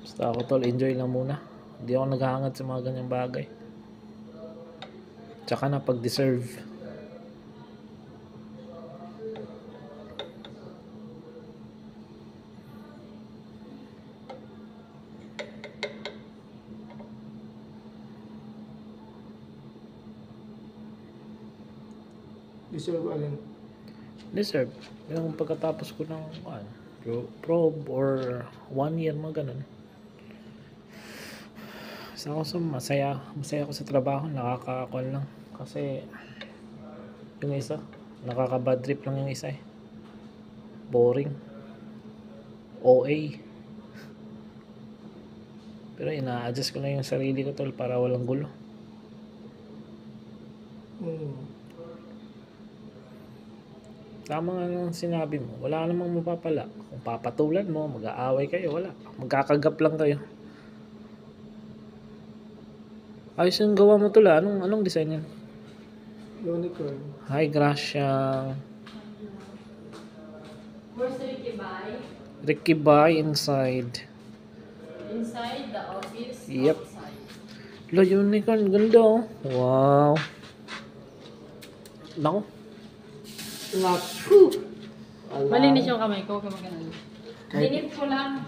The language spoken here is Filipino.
Basta ako tol, enjoy lang muna. Hindi ako naghahangad sa mga ganyang bagay. Tsaka na pag-deserve. Deserve alin? Deserve. Yung pagkatapos ko ng probe or 1 year, mga ganun. Sa ako sa masaya ako sa trabaho, nakaka-call lang. Kasi yung isa, nakaka-bad trip lang yung isa eh. Boring. OA. Pero ina-adjust ko lang yung sarili ko tol para walang gulo. Tama nga lang sinabi mo, wala namang mapapala. Kung papatulan mo, mag-aaway kayo, wala. Magkakagap lang kayo. Ayos yung gawa mo tol, anong design yan? Unicorn. Hi Gracia. Where's Ricky Bay? Ricky Bay inside. Inside the office? Yep. Outside? Lo, unicorn, ganda oh. Wow. Nako. Naku! Malinis yung kamay ko, kamay ka na. Dinip ko lang.